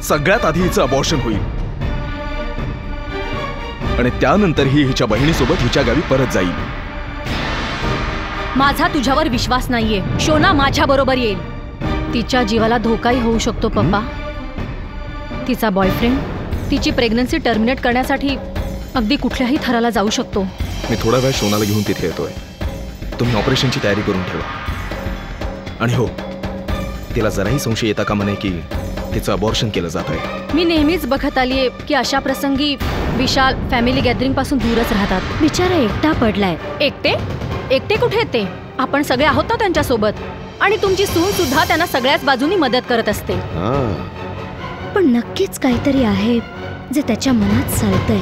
सगळ्यात आधी हिचं अबॉर्शन होईल आणि त्यानंतर ही हिच्या बहिणीसोबत हिच्या गावी परत जाईल. माझा तुझ्यावर विश्वास नाहीये. शोना माझ्या बरोबर येईल. तिच्या जीवाला धोकाही होऊ शकतो पप्पा. तिचा बॉयफ्रेंड तिची प्रेग्नन्सी टर्मिनेट करण्यासाठी अगदी कुठल्याही थराला जाऊ शकतो. मी थोडा वेळ शोनाला घेऊन तिथे येतोय. तुम्ही ऑपरेशनची तयारी करून ठेवा. आणि हो, तिला जराही संशय येता कामा नये की तिचं अबॉर्शन केलं जात आहे. मी नेहमीच बघत आलीये की अशा प्रसंगी विशाल फॅमिली गॅदरिंग पासून दूरच राहतात. बिचारा एकटा पडलाय. एकटे एकटे कुठे येते? आपण सगळे आहोत ना त्यांच्या सोबत. आणि तुमची सून सुद्धा त्यांना सगळ्याच बाजूनी मदत करत असते. पण नक्कीच काहीतरी आहे जे त्याच्या मनात चालतंय.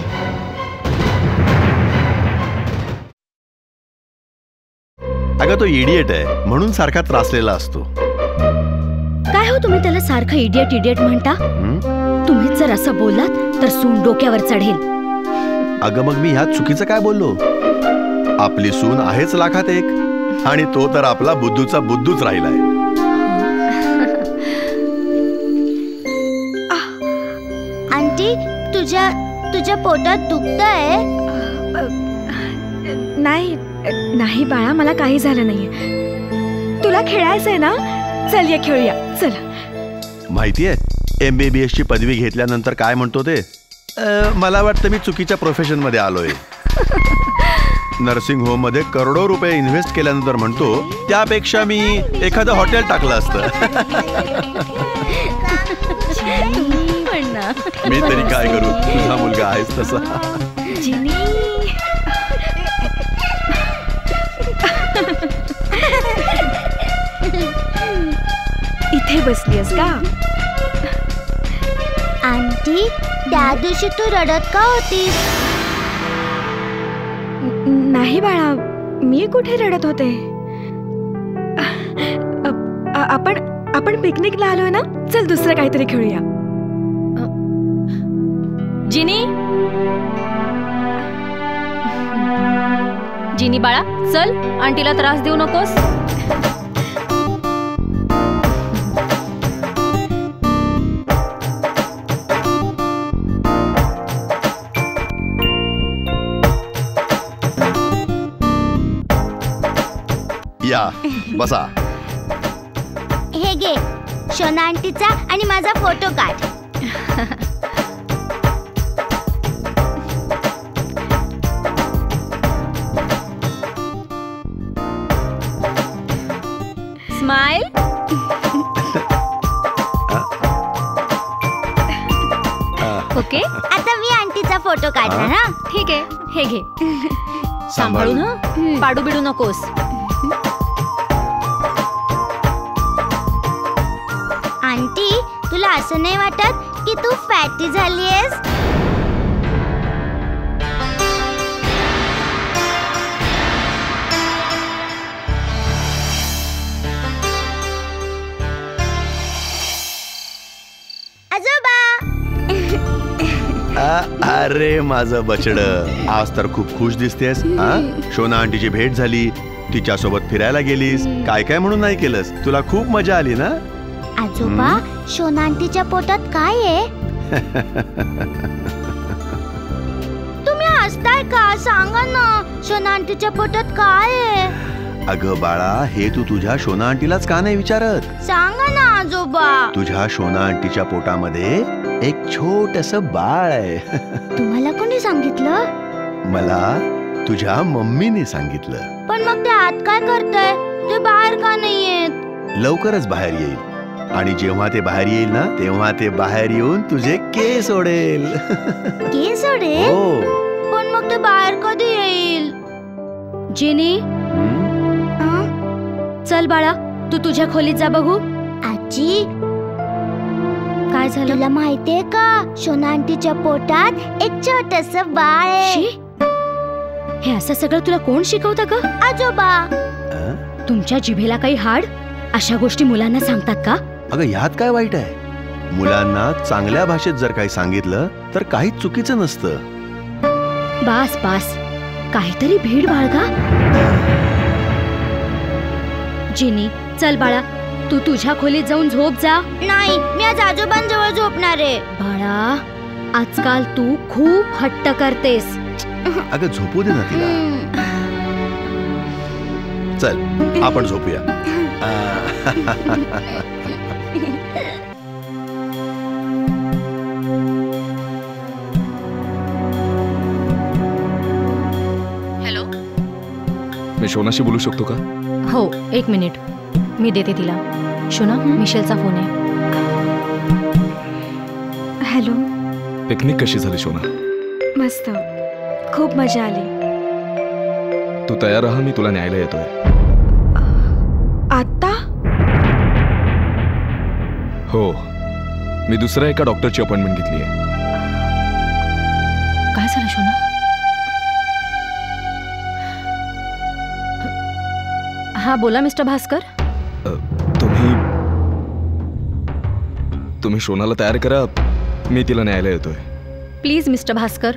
अगं तो इडियट आहे म्हणून सारखा त्रासलेला असतो. काय हो तुम्ही त्याला सारखं इडियट इडियट म्हणता? तुम्हीच जर असं बोललात तर सून डोक्यावर चढेल. अगं मग मी ह्यात चुकीचं काय बोललो? आपली सून आहेच लाखात एक आणि तो तर आपला बुद्धूचा बुद्धूच राहिलाय. आंटी तुझ्या पोटात दुखतंय? नाही नाही बाळा, मला काही झालं नाहीये. तुला खेळायचंय ना? चल ये खेळूया. चल. माहितीये MBBS ची पदवी घेतल्यानंतर काय म्हणतो ते? मला वाटतं मी चुकीच्या प्रोफेशन मध्ये आलोय. नर्सिंग होम मध्ये करोडो रुपये इन्व्हेस्ट केल्यानंतर म्हणतो त्यापेक्षा मी एखादं हॉटेल टाकलं असतं. मी तरी काय करू, तुझा मुलगा आहेस तसा. इथे बसलीस का? आंटी त्या दिवशी तू रडत का होतीस? नाही बाळा, मी कुठे रडत होते. आपण पिकनिकला आलोय ना? चल दुसरं काहीतरी खेळूया. जिनी बाळा चल, आंटीला त्रास देऊ नकोस. या बसा. हे घे, शोना आंटीचा आणि माझा फोटो काढ. स्माइल. ओके, आता मी आंटीचा फोटो काढणार. हा ठीक आहे. हे घे, सांभाळून ना, पाडू बिडू नकोस. आंटी तुला असं नाही वाटत की तू फॅटी झालीयस? आजोबा. अरे माझं बछडं, आज तर खूप खुश दिसतेस. शोना आंटीची भेट झाली, तिच्यासोबत फिरायला गेलीस, काय काय म्हणून नाही केलंस? तुला खूप मजा आली ना? आजोबा, शोना आंटीच्या पोटात काय आहे? तुम्ही हसताय का? सांगा ना, शोना आंटीच्या पोटात काय आहे? अगं बाळा, हे तू तुझ्या शोना आंटीलाच का नाही विचारत? सांगा ना आजोबा. तुझ्या शोना आंटीच्या पोटामध्ये एक छोटस बाळ आहे. तुम्हाला कोणी सांगितलं? मला तुझ्या मम्मीने सांगितलं. पण मग ते आत काय करताय? ते बाहेर का नाही येत? लवकरच बाहेर येईल आणि जेव्हा ते बाहेर येईल ना, तेव्हा ते बाहेर येऊन तुझे केस ओढेल. केस ओढेल? हो. पण मग ते बाहेर कधी येईल? जिनी, चल बाळा, तू तुझ्या खोलीत जा बघू. आजी, काय झालं? तुला माहितीये का, शोना आंटीच्या पोटात एक छोटस बाळ आहे. शी, हे असं सगळं तुला कोण शिकवतं ग? आजोबा. तुमच्या जिभेला काही हाड? अशा गोष्टी मुलांना सांगतात का? अगं ह्यात काय वाईट आहे? मुलांना चांगल्या भाषेत जर काही सांगितलं तर काहीच चुकीचं नसतं. बास बास, काहीतरी भीड बाळगा. जिनी, चल बाळा, तू तुझ्या खोलीत जाऊन झोप जा. नाही, मी आज आजोबांजवळ झोपणार आहे. बाळा, आजकाल तू खूप हट्ट करतेस. अगं झोपू दे ना तिला. चल आपण झोपूया. हॅलो. मी शोनाशी बोलू शकतो का? हो, 1 मिनिट, मी देते तिला. शोना, मिशेलचा फोन आहे. हॅलो. पिकनिक कशी झाली शोना? मस्त, खूप मजा आली. तू तयार राहा, मी तुला न्यायला येतोय. आता? हो, मी दुसऱ्या एका डॉक्टरची अपॉइंटमेंट घेतली आहे. काय झालं शोना? हा, बोला मिस्टर भास्कर. तुम्ही शोनाला तयार करा, मी तिला न्यायला येतोय. प्लीज मिस्टर भास्कर,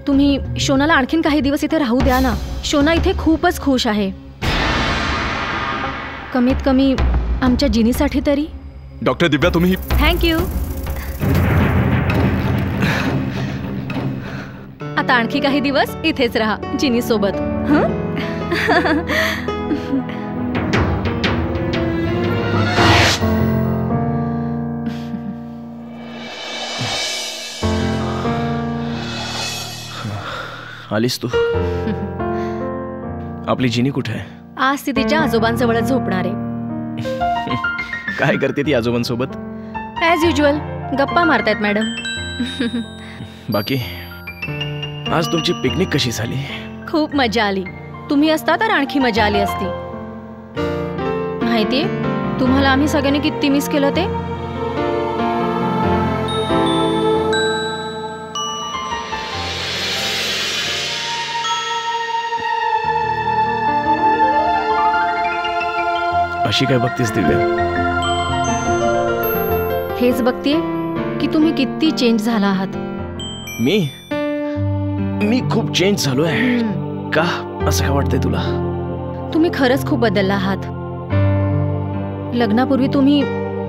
तुम्ही शोनाला आणखीन काही दिवस इथे राहू द्या ना. शोना इथे खूपच खुश आहे. कमीत कमी आमच्या जिनीसाठी तरी. डॉक्टर दिव्या, तुम्ही. थँक्यू. आता आणखी काही दिवस इथेच राहा जिनी सोबत. हं? आलीस तू? आपली जिनी कुठे आहे? आज ती तिच्या आजोबांजवळच झोपणार आहे. काय करते ती आजोबांसोबत? ॲज युज्युअल गप्पा मारतायत मॅडम. बाकी आज तुमची पिकनिक कशी झाली? खूप मजा आली. तुम्ही असता तर आणखी मजा आली असती. माहितीये तुम्हाला आम्ही सगळ्यांनी किती मिस केलं ते. अशी काय बघतेस दिव्या? हेच बघतीये की तुम्ही किती चेंज झाला आहात. मी खूप चेंज झालोय. का असं का वाटतंय तुला? तुम्ही खरंच खूप बदलला आहात. लग्नापूर्वी तुम्ही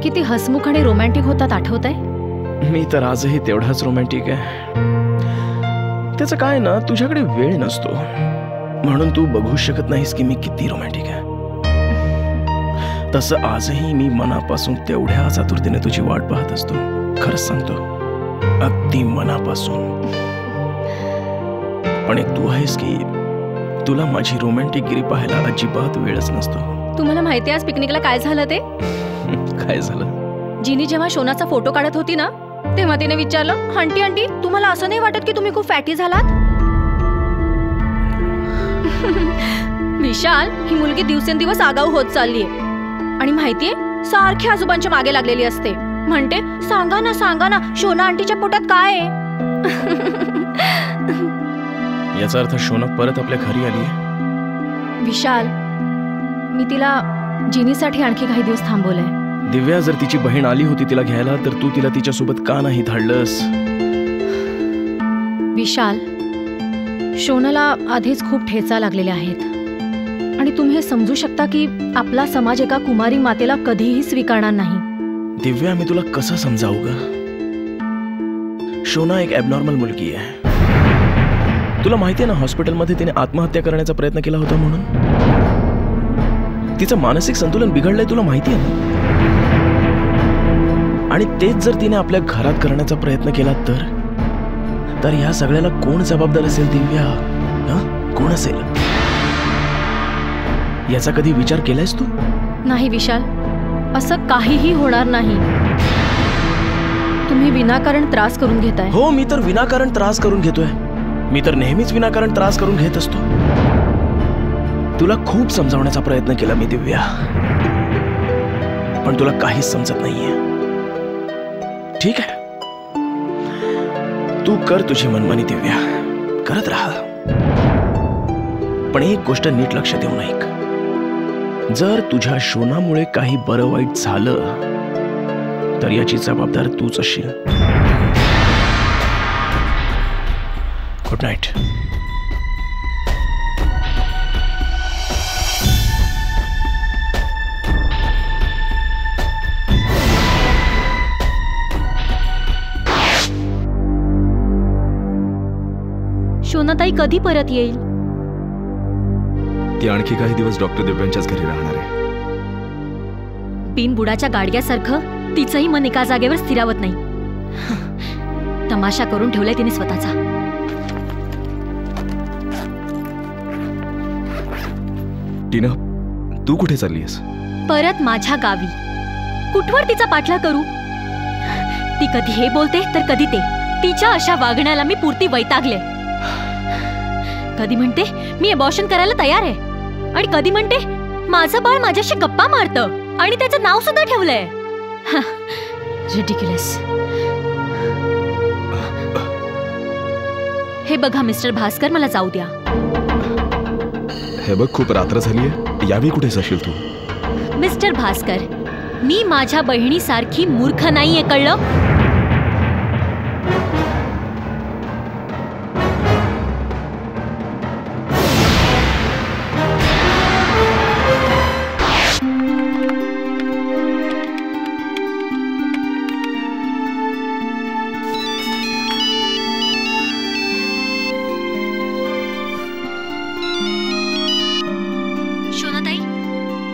किती हसमुख आणि रोमॅन्टिक होतात, आठवतंय? मी तर आजही तेवढाच रोमॅन्टिक आहे. त्याचं काय ना, तुझ्याकडे वेळ नसतो म्हणून तू बघू शकत नाहीस की मी किती रोमॅन्टिक आहे. तसं आजही मी मनापासून तेवढ्या आतुरतेने तुझी वाट पाहत असतो. खरंच सांगतो, अगदी मनापासून. पण एक तू आहेस की तुला माझी रोमॅन्टिक गिरी पाहायला अजिबात वेळच नसतो. तुम्हाला माहिती आज पिकनिकला काय झालं ते? काय झालं? जिनी जेव्हा शोनाचा फोटो काढत होती ना, तेव्हा तिने विचारलं, आंटी आंटी तुम्हाला असं नाही वाटत की तुम्ही खूप फॅटी झालात? विशाल, ही मुलगी दिवसेंदिवस आगाऊ होत चाललीये आणि माहितीये सारखी आजोबांच्या मागे लागलेली असते. म्हणते सांगा ना शोना आंटीच्या पोटात काय आहे? याचा अर्थ शोना परत आपल्या घरी आली आहे. विशाल, मी तिला जिनीसाठी आणखी काही दिवस थांबवलंय. दिव्या, जर तिची बहीण आली होती तिला घ्यायला तर तू तिला तिच्यासोबत का नाही धाडलंस? विशाल, शोनाला आधीच खूप ठेचा लागलेले आहेत आणि तुम्ही हे समजू शकता की आपला समाज एका कुमारी मातेला कधीही स्वीकारणार नाही. दिव्या, मी तुला कसं समजावू ग? शोना एक ॲबनॉर्मल मुलगी आहे. तुला माहिती आहे ना, हॉस्पिटलमध्ये तिने आत्महत्या करण्याचा प्रयत्न केला होता म्हणून. तिचं मानसिक संतुलन बिघडलंय तुला माहिती आहे ना. आणि तेच जर तिने आपल्या घरात करण्याचा प्रयत्न केला तर या सगळ्याला कोण जबाबदार असेल दिव्या? कोण असेल? याचा कधी विचार केलायस तू? नाही विशाल, असं काहीही होणार नाही. तुम्ही विनाकारण त्रास करून घेताय. हो, मी तर विनाकारण त्रास करून घेतोय. मी तर नेहमीच विनाकारण त्रास करून घेत असतो. तुला खूप समजावण्याचा प्रयत्न केला मी दिव्या, पण तुला काहीच समजत नाहीये. ठीक आहे, तू कर तुझी मनमानी दिव्या, करत राहा. पण एक गोष्ट नीट लक्ष देऊन ऐक. जर तुझ्या शोनामुळे काही बरं वाईट झालं तर याची जबाबदार तूच असशील. Good night. शोनाताई कधी परत येईल? ती आणखी काही दिवस डॉक्टर दिव्यांच्याच घरी राहणार आहे. बिनबुडाच्या गाडग्यासारखं तिचंही मन एका जागेवर स्थिरावत नाही. तमाशा करून ठेवलाय तिने स्वतःचा. टीना, तू कुठे चाललीयस? परत माझ्या गावी. कुठवर तिचा पाठलाग करू? ती कधी हे बोलते तर कधी ते. तिच्या अशा वागण्याला मी पुरती वैतागले. कधी म्हणते मी अबॉर्शन करायला तयार आहे, आणि कधी म्हणते माझं बाळ माझ्याशी गप्पा मारतं आणि त्याचं नाव सुद्धा ठेवलंय. रिडिक्युलस. हे बघा मिस्टर भास्कर, मला जाऊ द्या. हे बघ, खूप रात्र झालीये. यावी कुठेच असेल तू? मिस्टर भास्कर, मी माझ्या बहिणीसारखी मूर्ख नाहीये, कळलं?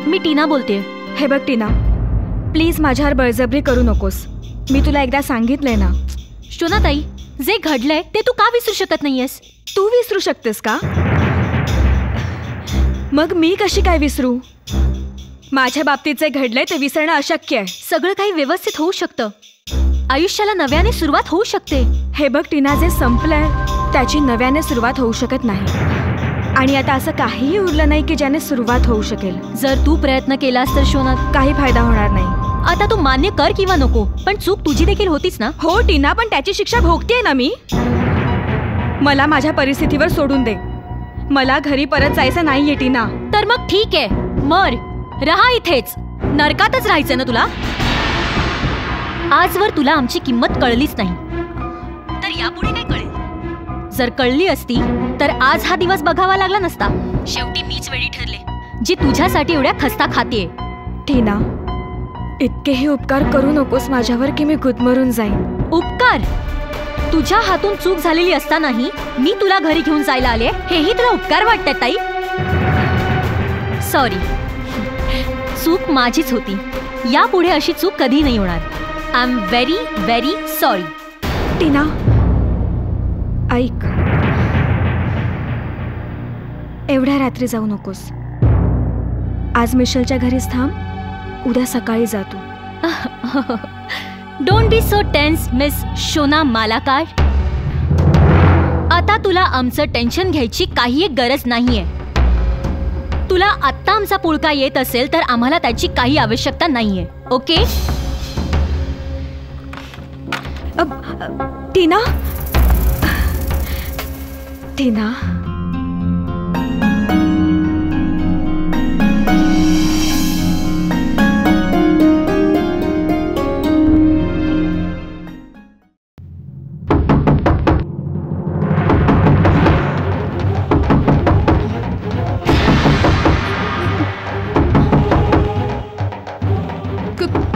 मी टीना बोलते. हे बघ टीना, प्लीज माझ्यावर बळजबरी करू नकोस. मी तुला एकदा सांगितलंय ना. शोनाताई, जे घडलंय ते तू का विसरू शकत नाहीयेस? तू विसरू शकतेस का? मग मी कशी काय विसरू? माझ्या बाबतीत जे घडलंय ते विसरणं अशक्य आहे. सगळं काही व्यवस्थित होऊ शकतं. आयुष्याला नव्याने सुरुवात होऊ शकते. हे बघ टीना, जे संपलंय त्याची नव्याने सुरुवात होऊ शकत नाही. आणि आता असं काहीही उरलं नाही की ज्याने सुरुवात होऊ शकेल. जर तू प्रयत्न केलास तर शोनात काही फायदा होणार नाही. आता तू मान्य कर किंवा नको, पण चूक तुझी देखील होतीच ना. हो टीना, पण त्याची शिक्षा भोगतेय ना मी. मला माझ्या परिस्थितीवर सोडून दे. मला घरी परत जायचं नाहीये टीना. तर मग ठीक आहे, मर, रहा इथेच. नरकातच राहायचं ना तुला. आजवर तुला आमची किंमत कळलीच नाही, तर यापुढे काय कळेल? जर कळली असती तर आज हा दिवस बघावा लागला नसता. शेवटी मीच वेळी ठरले, जी तुझ्यासाठी एवढ्या खस्ता खातीये. टीना, इतकेही उपकार करू नकोस माझ्यावर की मी गुदमरून जाईन. उपकार? तुझ्या हातून चूक झालेली असतानाही मी तुला घरी घेऊन जायला आले, हेही तुला उपकार वाटतात ताई? सॉरी, चूक माझीच होती. यापुढे अशी चूक कधी नाही होणार. I am very very sorry. Tina, ऐक, एवढ्या रात्री जाऊ नकोस. आज मिशेलच्या घरीच थांब, उद्या सकाळी जातो. Don't be so tense miss Shona Malakar. आता तुला आमचं टेन्शन घ्यायची काही एक गरज नाहीये. तुला आत्ता आमचा पुळका येत असेल तर आम्हाला त्याची काही आवश्यकता नाहीये. ओके? टीना, टीना,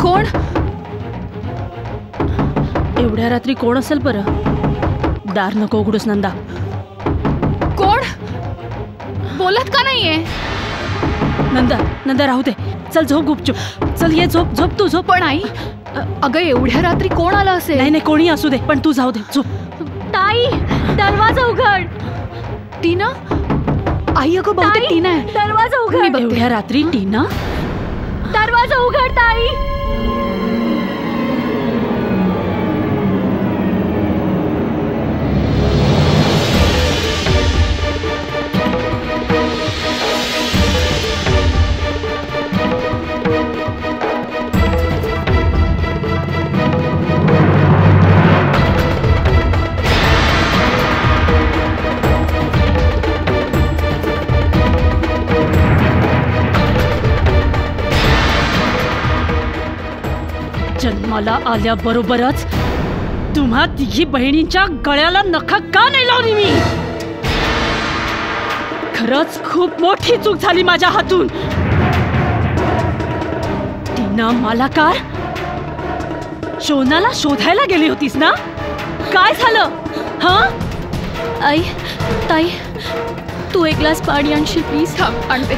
कोण? एवढ्या रात्री कोण असेल बरं? दार नको उघडूस नंदा. कोण? बोलत का नाहीये? नंदा नंदा राहू दे. चल झोप गुपचूप. चल ये झोप झोप तू झोप. पण आई अगं एवढ्या रात्री कोण आलं असेल? नाही नाही कोणी असू दे पण तू जाऊ दे झोप. ताई दरवाजा उघड. टीना आई अगं बहुतेक टीना आहे. दरवाजा उघड. एवढ्या रात्री टीना? दरवाजा उघड ताई. जन्माला आल्याबरोबरच तुम्हा तिघी बहिणींच्या गळ्याला नखं का नाही लावली मी? खरंच खूप मोठी चूक झाली माझ्या हातून. टीना मालाकार, शोनाला शोधायला गेली होतीस ना? काय झालं? हा आई ताई तू एक ग्लास पाणी आणशील प्लीज? आणते.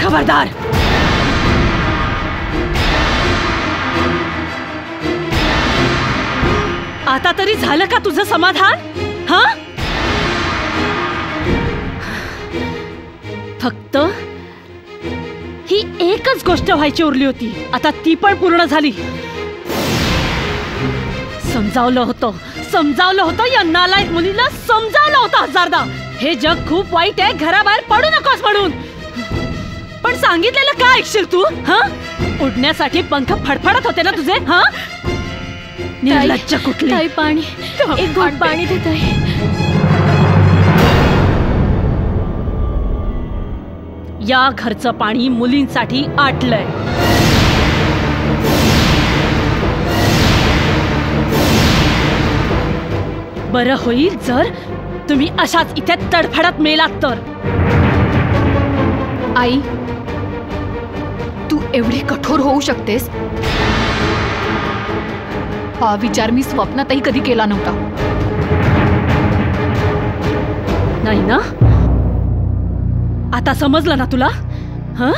खबरदार. आता तरी झालं का तुझं समाधान? हा फक्त ही एकच गोष्ट व्हायची उरली होती. आता ती पण पूर्ण झाली. समजावलं होतं या नालायक मुलीला. समजावलं होतं हजारदा हे जग खूप वाईट आहे, घराबाहेर पडू नकोस म्हणून. पण सांगितलेलं काय ऐकशील तू? हा उडण्यासाठी पंख फडफडत होते ना तुझे? हा निर्लज्ज कुठली. ताई पाणी एक घोट पाणी देत आहे. या घरचं पाणी मुलींसाठी आटलंय. बरं होईल जर तुम्ही अशाच इथे तडफडत मेलात तर. आई तू एवढी कठोर होऊ शकतेस हा विचार मी स्वप्नातही कधी केला नव्हता. नाही ना? आता समजलं ना तुला? हं?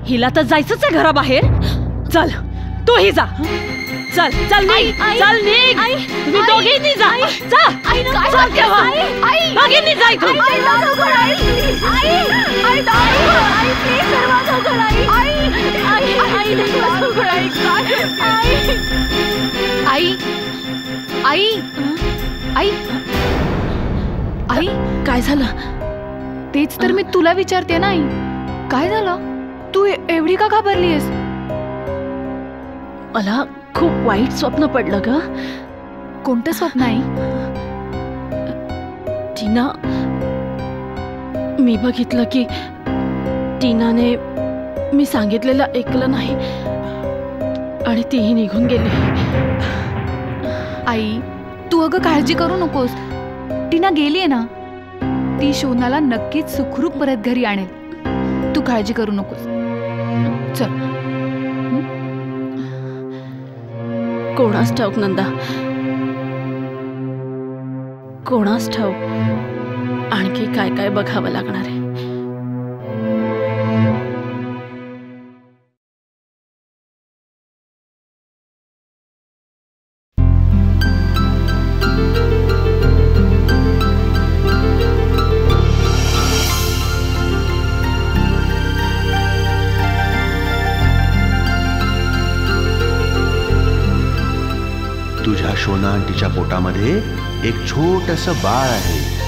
हिला तर जायचंच आहे घराबाहेर. चल तूही जा. चल चल निघ. चल निघ. तुम्ही दोघींनी जा. जा. चल तेव्हा. दोघींनी जा इथून. आई आई आई आई काय झालं? तेच तर मी तुला विचारते ना आई. काय झालं? तू एवढी का घाबरलीयस? मला खूप वाईट स्वप्न पडलं ग. कोणतं स्वप्न आई? टीना, मी बघितलं की टीनाने मी सांगितलेलं ऐकलं नाही आणि तीही निघून गेली. आई तू अगं काळजी करू नकोस. टीना गेलीये ना. ती शोनाला नक्कीच सुखरूप परत घरी आणेल. तू काळजी करू नकोस. चल. कोणास ठाऊक नंदा, कोणास ठाऊक आणखी काय काय बघावं लागणार आहे. तुझ्या शोना आंटीच्या पोटामध्ये एक छोटंसं बाळ आहे.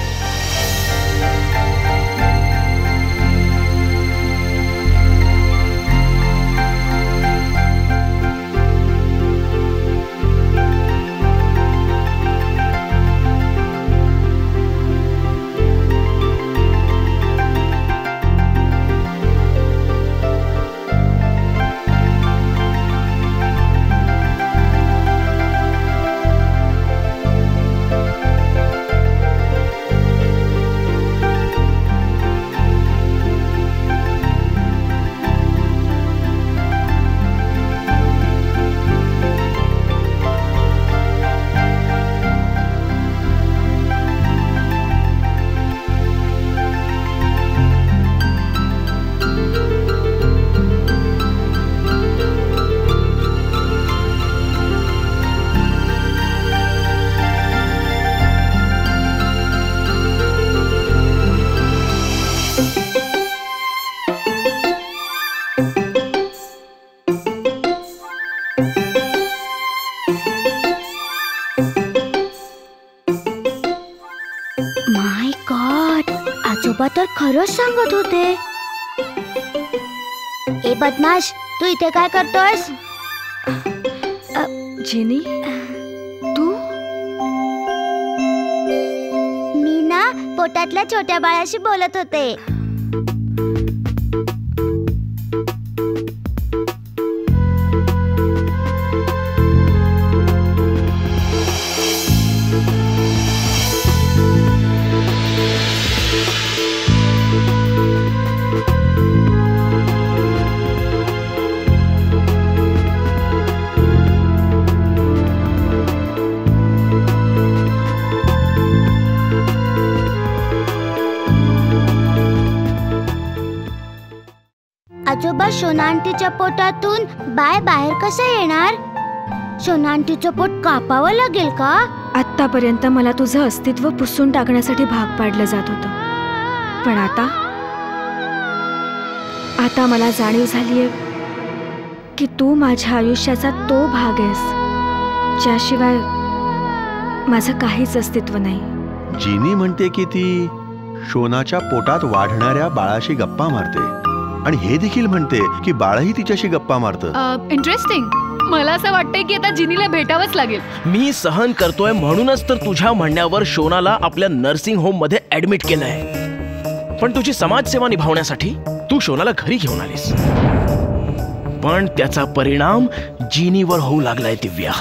आजोबा तर खरंच सांगत होते. ए बदमाश, तू इथे काय करतोयस? जेनी, तू? मी ना पोटातल्या छोट्या बाळाशी बोलत होते. आजोबा, शोना आंटीच्या पोटातून बाळ बाहेर कसं येणार? शोना आंटीचं पोट कापावं लागेल का? आत्तापर्यंत मला तुझं अस्तित्व पुसून टाकण्यासाठी भाग पाडलं जात होतं, पण आता मला जाणीव झालीये की तू माझ्या आयुष्याचा तो भाग आहेस ज्याशिवाय माझं काहीच अस्तित्व नाही. जिनी म्हणते की ती शोनाच्या पोटात वाढणाऱ्या बाळाशी गप्पा मारते आणि हे देखील म्हणते की बाळही तिच्याशी गप्पा मारतं. इंटरेस्टिंग. मला असं वाटतंय की आता जिनीला भेटावंच लागेल. मी सहन करतोय म्हणूनच तर तुझ्या म्हणण्यावर शोनाला आपल्या नर्सिंग होम मध्ये ऍडमिट केलंय. पण तुझी समाजसेवा निभावण्यासाठी तू शोनाला घरी घेऊन आलीस, पण त्याचा परिणाम जिनीवर होऊ लागलाय दिव्या.